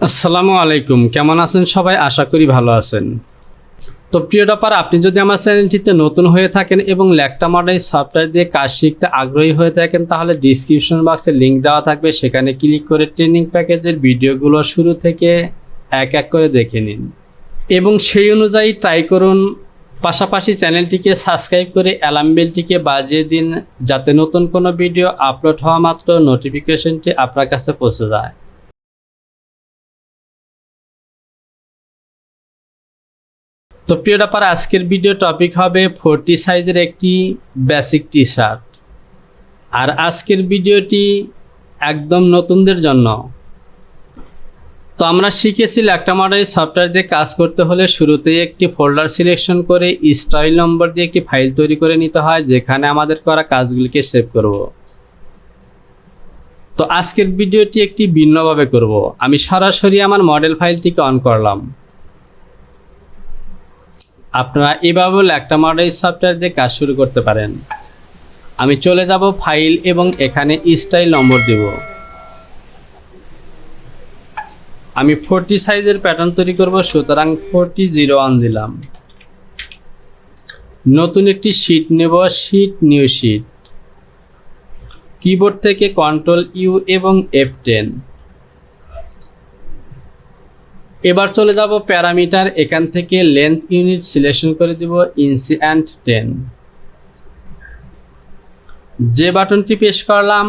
আসসালামু আলাইকুম, কেমন আছেন সবাই? আশা করি ভালো আছেন। তো প্রিয় টপার, আপনি যদি আমার চ্যানেলটিতে নতুন হয়ে থাকেন এবং ল্যাকটা মডেল সফটওয়্যার দিয়ে কাজ শিখতে আগ্রহী হয়ে থাকেন, তাহলে ডিসক্রিপশন বক্সে লিঙ্ক দেওয়া থাকবে, সেখানে ক্লিক করে ট্রেনিং প্যাকেজের ভিডিওগুলো শুরু থেকে এক এক করে দেখে নিন এবং সেই অনুযায়ী ট্রাই করুন। পাশাপাশি চ্যানেলটিকে সাবস্ক্রাইব করে অ্যালার্ম বেলটিকে বাজিয়ে দিন, যাতে নতুন কোনো ভিডিও আপলোড হওয়া মাত্র নোটিফিকেশনটি আপনার কাছে পৌঁছে যায়। তো প্রিয় ব্যাপার, আজকের ভিডিও টপিক হবে 40 সাইজের একটি বেসিক টি শার্ট। আর আজকের ভিডিওটি একদম নতুনদের জন্য। তো আমরা শিখেছি ল্যাকটা মডেল সফটওয়্যার দিয়ে কাজ করতে হলে শুরুতেই একটি ফোল্ডার সিলেকশন করে স্টাইল নম্বর দিয়ে একটি ফাইল তৈরি করে নিতে হয়, যেখানে আমাদের করা কাজগুলিকে সেভ করব। তো আজকের ভিডিওটি একটি ভিন্নভাবে করব। আমি সরাসরি আমার মডেল ফাইলটিকে অন করলাম। আপনারা এভাবে ল্যাকটা মডেল সফটওয়্যার দিয়ে কাজ শুরু করতে পারেন। আমি চলে যাব ফাইল এবং এখানে স্টাইল নম্বর দেব। আমি 40 সাইজের প্যাটার্ন তৈরি করব, সুতরাং 4001 দিলাম। নতুন একটি শীট নেব, শীট নিউ শীট। কিবোর্ড থেকে Ctrl+U এবং F10। এবার চলে যাব প্যারামিটার, এখান থেকে লেন্থ ইউনিট সিলেকশন করে দিব ইঞ্চি অ্যান্ড 10। যে বাটনটি প্রেস করলাম,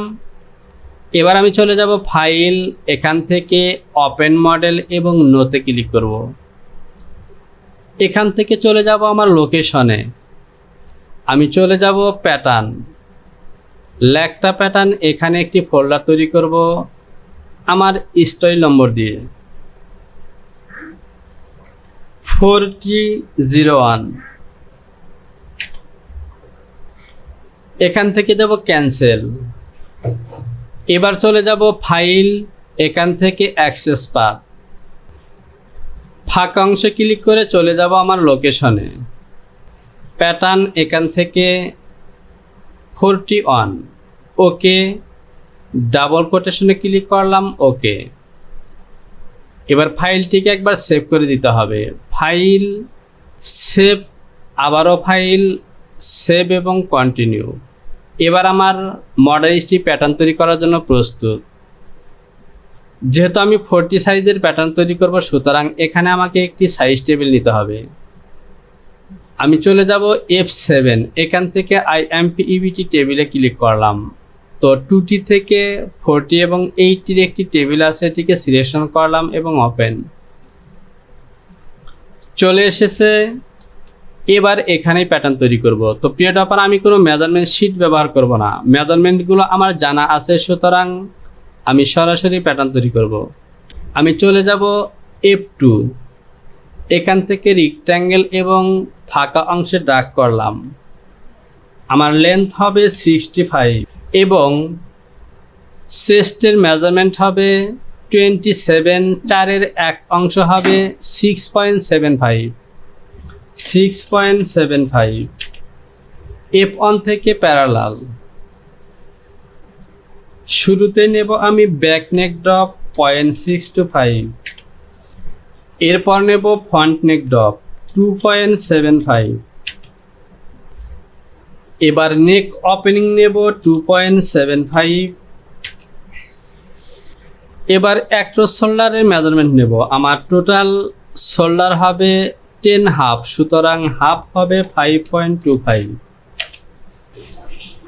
এবার আমি চলে যাব ফাইল, এখান থেকে ওপেন মডেল এবং নোতে ক্লিক করব। এখান থেকে চলে যাব আমার লোকেশনে। আমি চলে যাব প্যাটার্ন, ল্যাকটা প্যাটার্ন। এখানে একটি ফোল্ডার তৈরি করব আমার স্টাইল নম্বর দিয়ে 4001। এখান থেকে দেব ক্যান্সেল। এবার চলে যাব ফাইল, এখান থেকে অ্যাক্সেস পাথ। ফাঁকা অংশে ক্লিক করে চলে যাব আমার লোকেশনে। প্যাটার্ন, এখান থেকে 41, ওকে। ডাবল কোটেশনে ক্লিক করলাম, ওকে। এবার ফাইলটিকে একবার সেভ করে দিতে হবে। ফাইল, সেভ, আবারও ফাইল, সেভ এবং কন্টিনিউ। এবার আমার মডেলটি প্যাটার্ন তৈরি করার জন্য প্রস্তুত। যেহেতু আমি 40 সাইজের প্যাটার্ন তৈরি করব, সুতরাং এখানে আমাকে একটি সাইজ টেবিল নিতে হবে। আমি চলে যাব F7, এখান থেকে IMPEBT টেবিলে ক্লিক করলাম। তো 2T থেকে 40 এবং 80 একটি টেবিল আছে, এটিকে সিলেকশন করলাম এবং ওপেন। চলে এসেছে। এবার এখানেই প্যাটার্ন তৈরি করব। তো প্রিয় টপার, আমি কোনো মেজারমেন্ট শিট ব্যবহার করব না, মেজারমেন্টগুলো আমার জানা আছে, সুতরাং আমি সরাসরি প্যাটার্ন তৈরি করব। আমি চলে যাব F2, এখান থেকে রেক্ট্যাঙ্গেল এবং ফাঁকা অংশে ড্র্যাগ করলাম। আমার লেন্থ হবে 65 এবং চেস্টের মেজারমেন্ট হবে 27। 4-এর 1 অংশ হবে 6.75। F1 থেকে প্যারালাল। শুরুতে নেব আমি ব্যাক নেক ড্রপ 0.625। এরপর নেব ফ্রন্ট নেক ড্রপ 2.75। এবার নেক ওপেনিং নেব 2.75। এবার অ্যাক্রস শোল্ডারের মেজারমেন্ট নেব। আমার টোটাল শোল্ডার হবে 10 হাফ, সুতরাং হাফ হবে 5.25।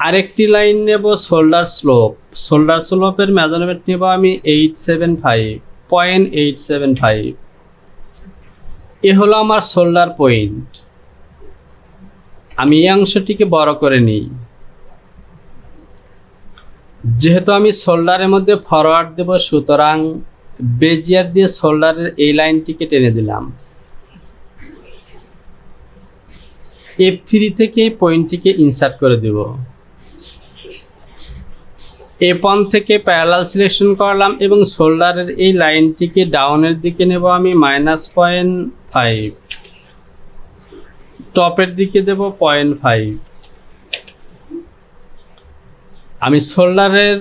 আরেকটি লাইন নেব শোল্ডার স্লোপ। শোল্ডার স্লোপের মেজারমেন্ট নেব আমি 0.875। এ হলো আমার শোল্ডার পয়েন্ট। আমি এই অংশটিকে বড় করে নিই। যেহেতু আমি শোল্ডারের মধ্যে ফরওয়ার্ড দেব, সুতরাং বেজিয়ার দিয়ে শোল্ডারের এই লাইনটিকে টেনে দিলাম। F3 থেকে পয়েন্টটিকে ইনসার্ট করে দেব। F1 থেকে প্যারালাল সিলেকশন করলাম এবং শোল্ডারের এই লাইনটিকে ডাউনের দিকে নেব আমি -0.5। টপের দিকে দেব 0.5। আমি শোল্ডারের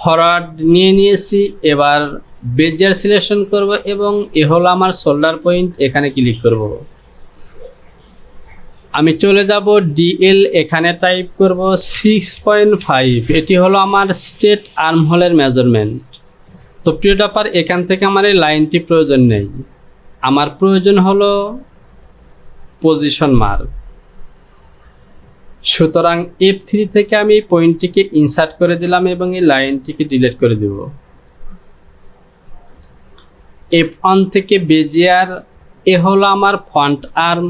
ফরওয়ার্ড নিয়ে নিয়েছি। এবার বেজিয়ার সিলেকশন করব এবং এ হলো আমার শোল্ডার পয়েন্ট, এখানে ক্লিক করব। আমি চলে যাব ডিএল, এখানে টাইপ করব 6.5। এটি হলো আমার স্ট্রেট আর্ম হোলের মেজারমেন্ট। তো প্রিয় টপার, এখান থেকে আমার এই লাইনটি প্রয়োজন নেই, আমার প্রয়োজন হলো পজিশন মার্ক। সুতরাং F3 থেকে আমি এই পয়েন্টটিকে ইনসার্ট করে দিলাম এবং এই লাইনটিকে ডিলিট করে দেব। F1 থেকে বেজিয়ার, এ হলো আমার ফ্রন্ট আর্ম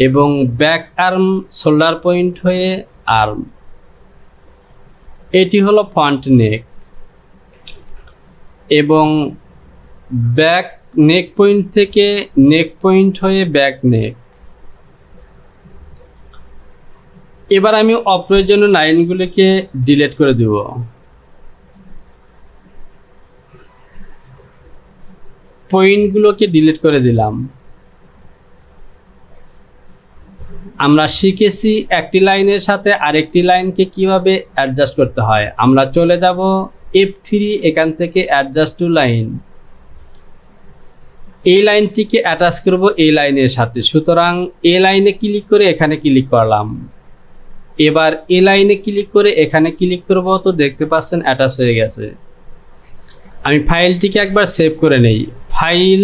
এবং ব্যাক আর্ম শোল্ডার পয়েন্ট হয়ে আর্ম, এটি হলো ফ্রন্ট নেক এবং ব্যাক নেক পয়েন্ট থেকে নেক পয়েন্ট হয়ে ব্যাক নেক। এবার আমি অপ্রয়োজনীয় লাইনগুলিকে ডিলিট করে দেব। পয়েন্টগুলোকে ডিলিট করে দিলাম। আমরা শিখেছি একটি লাইনের সাথে আরেকটি লাইনকে কিভাবে অ্যাডজাস্ট করতে হয়। আমরা চলে যাব F3, এখান থেকে অ্যাডজাস্ট টু লাইন, এই লাইনটিকে অ্যাটাচ করব এই লাইনের সাথে। সুতরাং এই লাইনে ক্লিক করে এখানে ক্লিক করলাম। এবার এই লাইনে ক্লিক করে এখানে ক্লিক করব, তো দেখতে পাচ্ছেন অ্যাটাচ হয়ে গেছে। আমি ফাইলটিকে একবার সেভ করে নেই, ফাইল,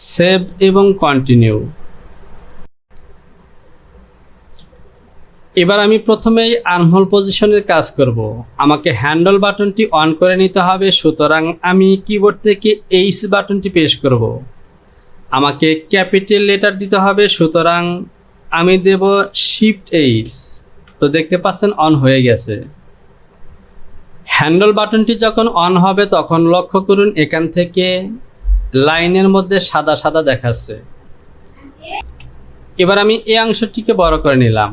সেভ এবং কন্টিনিউ। এবার আমি প্রথমেই আর্মহোল পজিশনের কাজ করব। আমাকে হ্যান্ডল বাটনটি অন করে নিতে হবে, সুতরাং আমি কিবোর্ড থেকে এইচ বাটনটি প্রেস করব। আমাকে ক্যাপিটাল লেটার দিতে হবে, সুতরাং আমি দেব শিফট এইচ। তো দেখতে পাচ্ছেন অন হয়ে গেছে। হ্যান্ডল বাটনটি যখন অন হবে তখন লক্ষ্য করুন এখান থেকে লাইনের মধ্যে সাদা সাদা দেখাচ্ছে। এবার আমি এই অংশটিকে বড় করে নিলাম।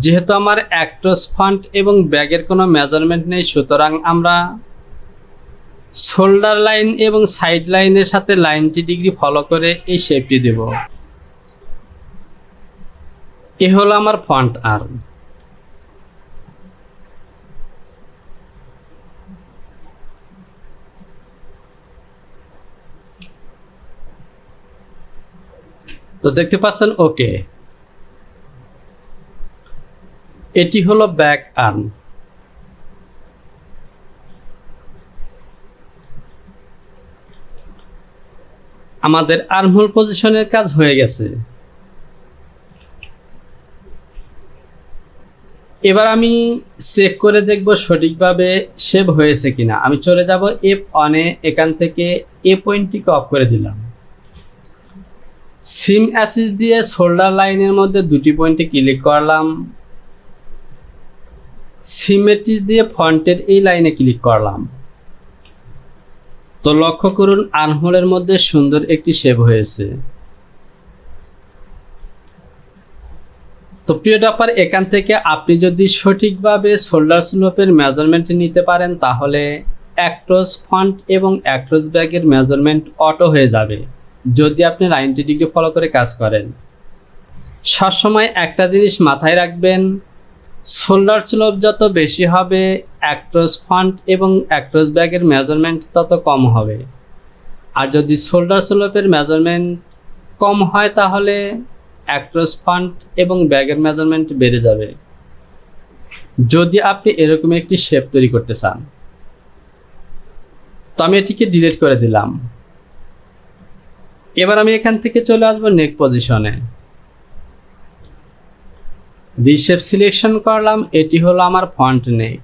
যেহেতু আমার অ্যাক্ট্রস ফ্রন্ট এবং ব্যাগের কোনো মেজারমেন্ট নেই, সুতরাং আমরা শোল্ডার লাইন এবং সাইড লাইনের সাথে 90 ডিগ্রি ফলো করে এই শেপটি দেব। এ হলো আমার ফ্রন্ট আর্ম। তো দেখতে পাচ্ছেন ওকে, এটি হলো ব্যাক আর্ম। আমাদের আর্মহোল পজিশনের কাজ হয়ে গেছে। এবার আমি চেক করে দেখব সঠিকভাবে সেভ হয়েছে কিনা। আমি চলে যাব F1 এ, এখান থেকে এ পয়েন্টটিকে অফ করে দিলাম। সিম অ্যাসিস দিয়ে শোল্ডার লাইনের মধ্যে দুটি পয়েন্টে ক্লিক করলাম। সিমেট্রি দিয়ে ফ্রন্টের এই লাইনে ক্লিক করলাম। তো লক্ষ্য করুন আর্মহোলের মধ্যে সুন্দর একটি শেপ হয়েছে। তো প্রিয় টপার, এখান থেকে আপনি যদি সঠিকভাবে শোল্ডার স্লোপের মেজারমেন্ট নিতে পারেন তাহলে অ্যাক্ট্রস ফ্রন্ট এবং অ্যাক্ট্রস ব্যাকের মেজারমেন্ট অটো হয়ে যাবে, যদি আপনি 90 ডিগ্রি ফলো করে কাজ করেন। সবসময় একটা জিনিস মাথায় রাখবেন, শোল্ডার স্লোপ যত বেশি হবে অ্যাক্ট্রস ফ্রন্ট এবং অ্যাক্ট্রস ব্যাকের মেজারমেন্ট তত কম হবে। আর যদি শোল্ডার স্লোপের মেজারমেন্ট কম হয় তাহলে অ্যাক্ট্রস ফ্রন্ট এবং ব্যাকের মেজারমেন্ট বেড়ে যাবে, যদি আপনি এরকম একটি শেপ তৈরি করতে চান। তো আমি এটিকে ডিলিট করে দিলাম। এবার আমি এখান থেকে চলে আসবো নেক পজিশনে, রিশেপ সিলেকশন করলাম। এটি হলো আমার ফ্রন্ট নেক।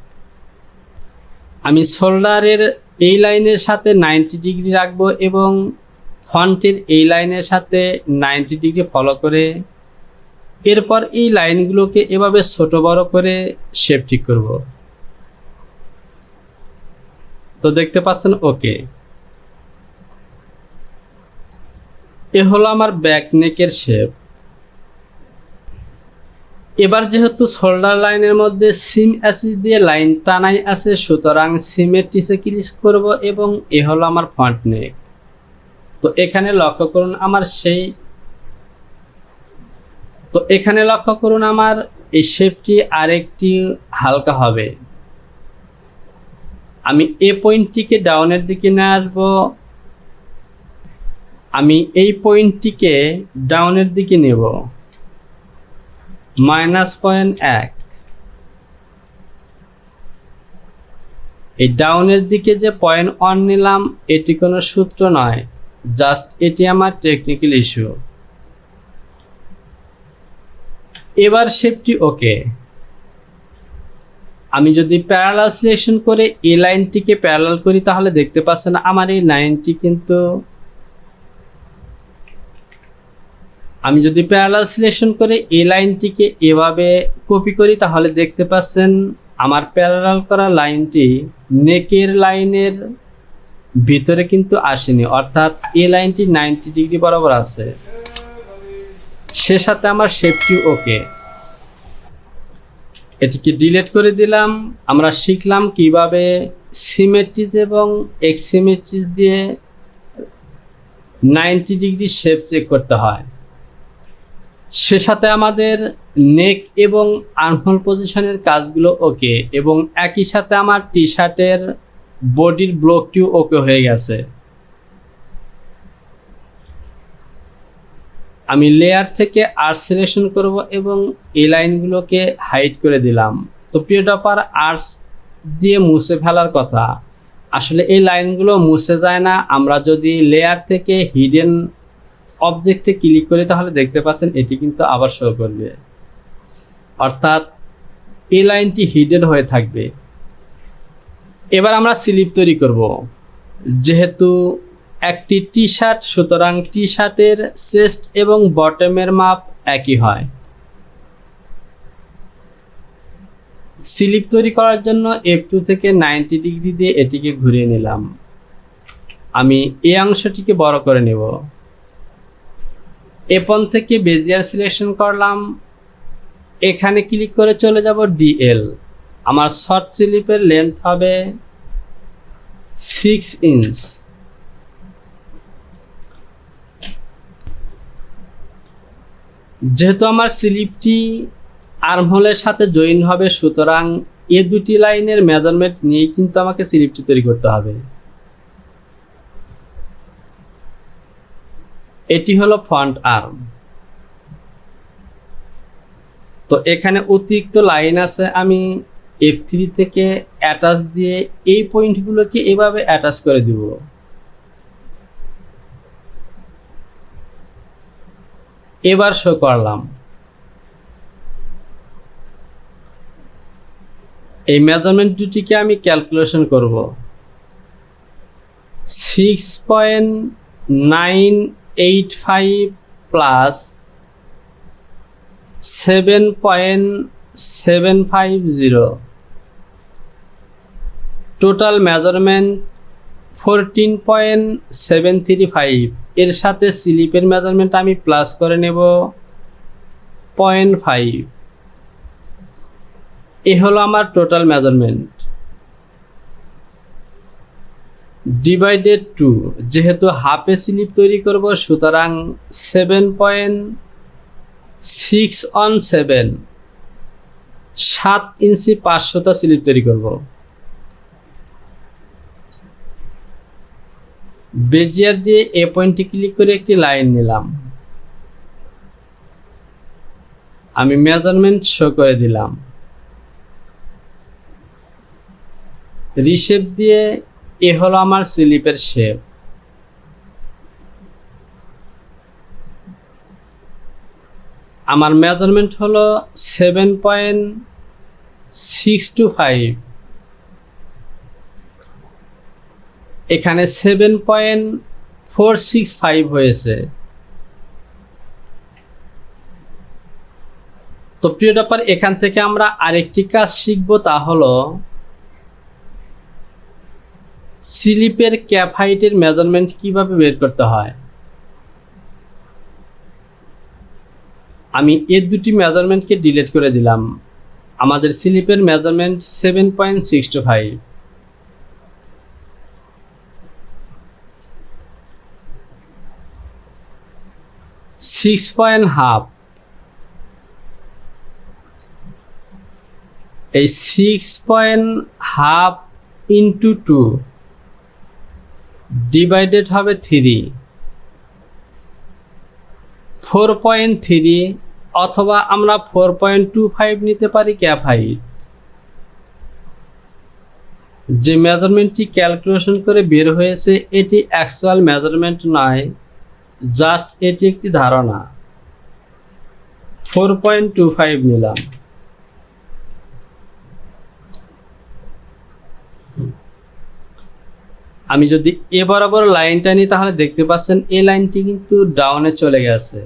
আমি শোল্ডারের এই লাইনের সাথে 90 ডিগ্রি রাখবো এবং ফ্রন্টের এই লাইনের সাথে 90 ডিগ্রি ফলো করে এরপর এই লাইনগুলোকে এভাবে ছোট বড় করে শেপ ঠিক করব। তো দেখতে পাচ্ছেন ওকে, এ হলো আমার ব্যাক নেকের শেপ। এবার যেহেতু শোল্ডার লাইনের মধ্যে সিম অ্যাসিস দিয়ে লাইন টানাই আছে, সুতরাং সিমের টিসে ক্লিক করব এবং এ হলো আমার ফ্রন্ট নেক। তো এখানে লক্ষ্য করুন আমার এই শেপটি আরেকটি হালকা হবে। আমি এই পয়েন্টটিকে ডাউনের দিকে নিয়ে আসবো, আমি এই পয়েন্টটিকে ডাউনের দিকে নেব -0.1। এই ডাউনের দিকে যে 0.1 নিলাম এটি কোনো সূত্র নয়, জাস্ট এটি আমার টেকনিক্যাল ইস্যু। এবার শেপটি ওকে। আমি যদি প্যারালাল সিলেকশন করে এই লাইনটিকে প্যারালাল করি তাহলে দেখতে পাচ্ছেন আমার এই লাইনটি কিন্তু, আমি যদি প্যারালাল সিলেকশন করে এই লাইনটিকে এভাবে কপি করি তাহলে দেখতে পাচ্ছেন আমার প্যারালাল করা লাইনটি নেকের লাইনের ভিতরে কিন্তু আসেনি, অর্থাৎ এই লাইনটি 90 ডিগ্রি বরাবর আছে। সে সাথে আমার শেপটি ওকে। এটিকে ডিলিট করে দিলাম। আমরা শিখলাম কিভাবে সিমেট্রিজ এবং এক্সিমেট্রিজ দিয়ে 90 ডিগ্রি শেপ চেক করতে হয়। সে সাথে আমাদের নেক এবং আর্মহোল পজিশনের কাজগুলো ওকে, এবং একই সাথে আমার টি শার্টের বডির ব্লকটিও ওকে হয়ে গেছে। আমি লেয়ার থেকে আর্টস সিলেকশন করব এবং এই লাইনগুলোকে হাইড করে দিলাম। তো প্রিয় টপার, আর্টস দিয়ে মুছে ফেলার কথা, আসলে এই লাইনগুলো মুছে যায় না। আমরা যদি লেয়ার থেকে হিডেন অবজেক্টে ক্লিক করি তাহলে দেখতে পাচ্ছেন এটি কিন্তু আবার শো করবে, অর্থাৎ এই লাইনটি হিডেন হয়ে থাকবে। এবার আমরা স্লিপ তৈরি করব। যেহেতু একটি টি শার্ট, সুতরাং টি শার্টের চেস্ট এবং বটমের মাপ একই হয়। স্লিপ তৈরি করার জন্য F2 থেকে 90 ডিগ্রি দিয়ে এটিকে ঘুরিয়ে নিলাম। আমি এই অংশটিকে বড় করে নেব। F1 থেকে বেজিয়ার সিলেকশন করলাম, এখানে ক্লিক করে চলে যাব DL। আমার শর্ট স্লিপের লেন্থ হবে 6 ইঞ্চ। যেহেতু আমার স্লিপটি আর্মহোলের সাথে জয়েন হবে, সুতরাং এ দুটি লাইনের মেজারমেন্ট নিয়ে কিন্তু আমাকে স্লিপটি তৈরি করতে হবে। এটি হলো ফ্রন্ট আর্ম। তো এখানে অতিরিক্ত লাইন আছে, আমি F3 থেকে অ্যাটাচ দিয়ে এই পয়েন্টগুলোকে এভাবে অ্যাটাচ করে দিব। এবার শো করলাম। এই মেজারমেন্ট দুটিকে আমি ক্যালকুলেশন করব। 6.985 প্লাস 7.750, টোটাল মেজারমেন্ট 14.735। এর সাথে স্লিপের মেজারমেন্ট আমি প্লাস করে নেব 0.5। এ হলো আমার টোটাল মেজারমেন্ট ডিভাইডেড 2। যেহেতু হাফে স্লিপ তৈরি করব, সুতরাং 7.617, 7 ইঞ্চি 500টা স্লিপ তৈরি করব। বেজিয়ার দিয়ে এ পয়েন্টে ক্লিক করে একটি লাইন নিলাম। আমি মেজারমেন্ট শো করে দিলাম। রিশেপ দিয়ে এ হলো আমার স্লিপের শেপ। আমার মেজারমেন্ট হলো 7.625। এখানে 7.465 হয়েছে। তো প্রিয় টপার, এখান থেকে আমরা আরেকটি কাজ শিখব, তা হলো স্লিপের ক্যাপ হাইটের মেজারমেন্ট কিভাবে বের করতে হয়। আমি এই দুটি মেজারমেন্টকে ডিলিট করে দিলাম। আমাদের স্লিপের মেজারমেন্ট 7.625। .5 এই 6.5 ইন্টু 2 ডিভাইডেড হবে 3, 4.3 অথবা আমরা 4.25 নিতে পারি ক্যাপ হাইট। যে মেজারমেন্টটি ক্যালকুলেশন করে বের হয়েছে এটি অ্যাকচুয়াল মেজারমেন্ট নয়, জাস্ট এটি একটি ধারণা। 4.25 নিলাম। আমি যদি এ বরাবর লাইনটা নিই তাহলে দেখতে পাচ্ছেন এই লাইনটি কিন্তু ডাউনে চলে গেছে।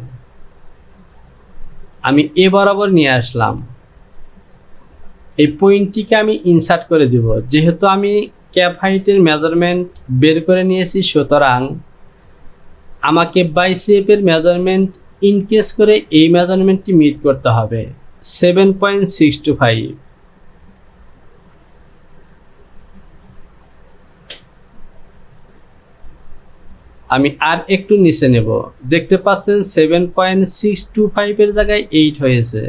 আমি এ বরাবর নিয়ে আসলাম, এই পয়েন্টটিকে আমি ইনসার্ট করে দিব। যেহেতু আমি ক্যাপ হাইটের মেজারমেন্ট বের করে নিয়েছি, সুতরাং আমাকে বাইসেপের মেজারমেন্ট ইনকেস করে এই মেজারমেন্টটি মিট করতে হবে 7.625। আমি আর একটু নিচে নেব, দেখতে পাচ্ছেন 7.625 এর জায়গায় 8 হয়েছে।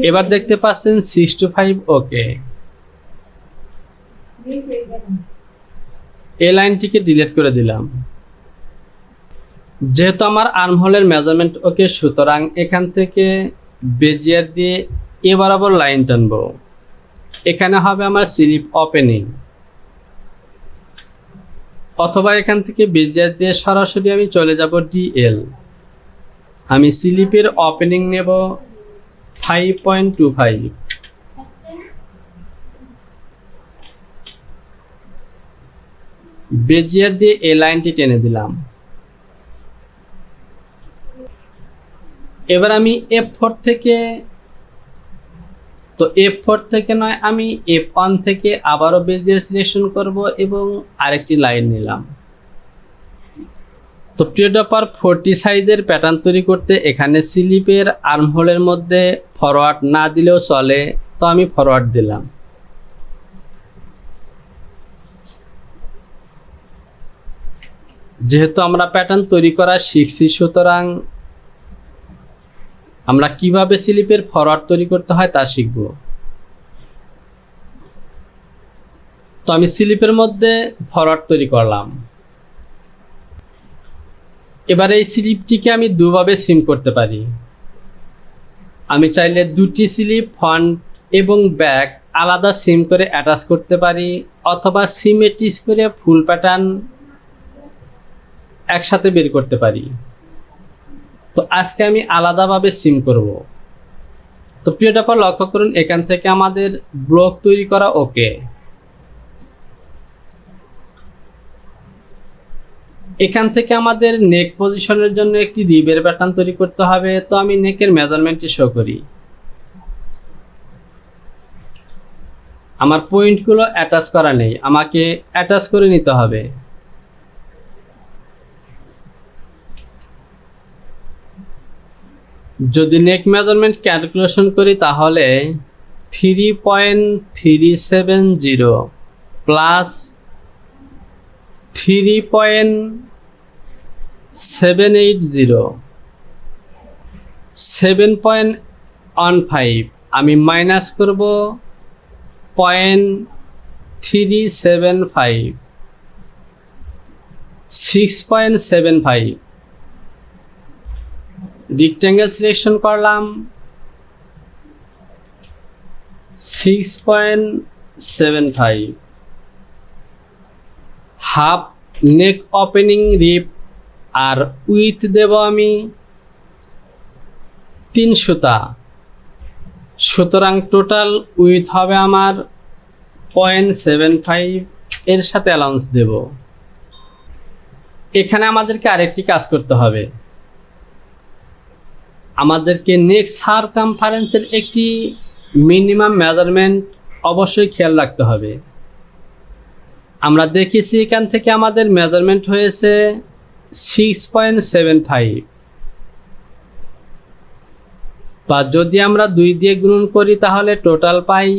এবার দেখতে পাচ্ছেন 625 ওকে। এই লাইনটিকে ডিলিট করে দিলাম। যেহেতু আমার আর্মহোলের মেজারমেন্ট ওকে, সুতরাং এখান থেকে বেজিয়ার দিয়ে এ বরাবর লাইন টানবো। এখানে হবে আমার স্লিপ ওপেনিং, অথবা এখান থেকে বেজিয়ার দিয়ে সরাসরি আমি চলে যাব ডিএল। আমি স্লিপের ওপেনিং নেব 5.25। বেজিয়ার দিয়ে এই লাইনটি টেনে দিলাম। এবার আমি F4 থেকে, তো F4 থেকে নয়, আমি F1 থেকে আবারও বেজিয়ার সিলেকশন করব এবং আরেকটি লাইন নিলাম। তো প্রিয়ডপার 40 সাইজের প্যাটার্ন তৈরি করতে এখানে স্লিপের আর্মহোলের মধ্যে ফরওয়ার্ড না দিলেও চলে, তো আমি ফরওয়ার্ড দিলাম। যেহেতু আমরা প্যাটার্ন তৈরি করা শিখছি, সুতরাং আমরা কিভাবে স্লিপের ফরওয়ার্ড তৈরি করতে হয় তা শিখব। তো আমি স্লিপের মধ্যে ফরওয়ার্ড তৈরি করলাম। এবার এই স্লিপটিকে আমি দুভাবে সিম করতে পারি। আমি চাইলে দুটি স্লিপ ফ্রন্ট এবং ব্যাক আলাদা সিম করে অ্যাটাচ করতে পারি, অথবা সিমেট্রিক করে ফুল প্যাটার্ন একসাথে বের করতে পারি। তো আজকে আমি আলাদাভাবে সিম করব। তো প্রিয়টাপা লক্ষ্য করুন, এখান থেকে আমাদের ব্লক তৈরি করা ওকে। এখান থেকে আমাদের নেক পজিশনের জন্য একটি রিবের প্যাটার্ন তৈরি করতে হবে। তো আমি নেকের মেজারমেন্টটি শো করি। আমার পয়েন্টগুলো অ্যাটাচ করা নেই, আমাকে অ্যাটাচ করে নিতে হবে। যদি নেক মেজারমেন্ট ক্যালকুলেশন করি তাহলে 3.370 প্লাস 3.780 7.15 আমি মাইনাস করব 0.375 6.75। রেক্ট্যাঙ্গেল সিলেকশন করলাম 6.75। হাফ নেক ওপেনিং রিপ আর উইথ দেব আমি 3 সুতা, সুতরাং টোটাল উইথ হবে আমার 0.75। এর সাথে অ্যালাউন্স দেব। এখানে আমাদেরকে আরেকটি কাজ করতে হবে, আমাদেরকে নেক সারকামফারেন্সের একটি মিনিমাম মেজারমেন্ট অবশ্যই খেয়াল রাখতে হবে। আমরা দেখেছি এখান থেকে আমাদের মেজারমেন্ট হয়েছে 6.75, বা যদি আমরা 2 দিয়ে গুণন করি তাহলে টোটাল পাই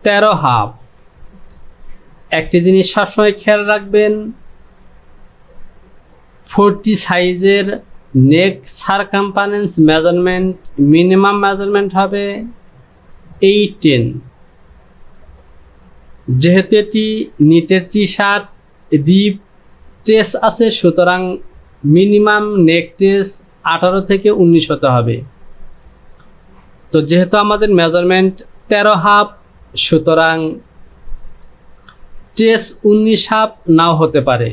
13.5। একটি জিনিস সবসময় খেয়াল রাখবেন, 40 সাইজের নেক সারকামফারেন্স মেজারমেন্ট মিনিমাম মেজারমেন্ট হবে 810। যেহেতু এটি নিটের টি শার্ট, রিপ ট্রেস আছে, সুতরাং মিনিমাম নেক ট্রেস 18 থেকে 19 হতে হবে। তো যেহেতু আমাদের মেজারমেন্ট 13.5, সুতরাং ট্রেস 19.5 নাও হতে পারে।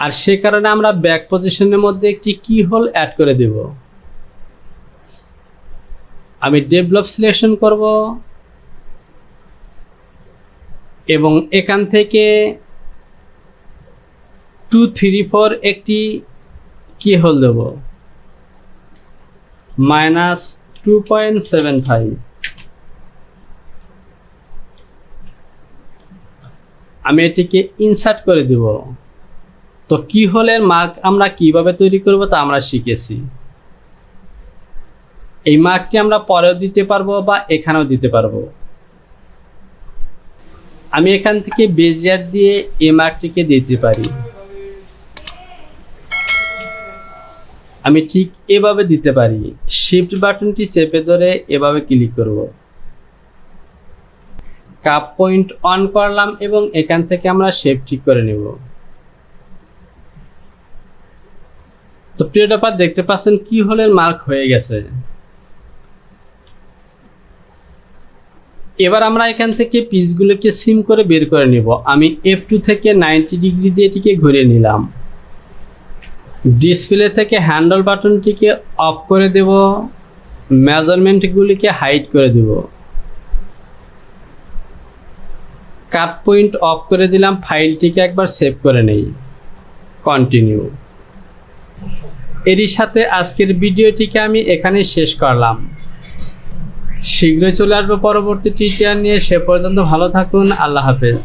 আর সে কারণে আমরা ব্যাক পজিশনের মধ্যে একটি কি হোল অ্যাড করে দেব। আমি ডেভেলপ সিলেকশন করব এবং এখান থেকে 2, 3, 4 একটি কি হোল দেব, -2.75। আমি এটিকে ইনসার্ট করে দেব। তো কি হোলের মার্ক আমরা কিভাবে তৈরি করব তা আমরা শিখেছি। এই মার্কটি আমরা পরেও দিতে পারবো বা এখানেও দিতে পারবো। আমি এখান থেকে বেজিয়ার দিয়ে এই মার্কটিকে দিতে পারি। আমি ঠিক এভাবে দিতে পারি। শিফট বাটনটি চেপে ধরে এভাবে ক্লিক করব, কাপ পয়েন্ট অন করলাম এবং এখান থেকে আমরা শেপ ঠিক করে নেব। তো প্রিয় টপার, দেখতে পাচ্ছেন কি হোলের মার্ক হয়ে গেছে। এবার আমরা এখান থেকে পিসগুলোকে সিম করে বের করে নিব। আমি F2 থেকে 90 ডিগ্রি দিয়ে এটিকে ঘুরিয়ে নিলাম। ডিসপ্লে থেকে হ্যান্ডল বাটনটিকে অফ করে দেব, মেজারমেন্টগুলিকে হাইড করে দেব, কাট পয়েন্ট অফ করে দিলাম। ফাইলটিকে একবার সেভ করে নেই, কন্টিনিউ। এরই সাথে আজকের ভিডিওটিকে আমি এখানেই শেষ করলাম। শীঘ্রই চলে আসবো পরবর্তী টিউটোরিয়াল নিয়ে। সে পর্যন্ত ভালো থাকুন। আল্লাহ হাফেজ।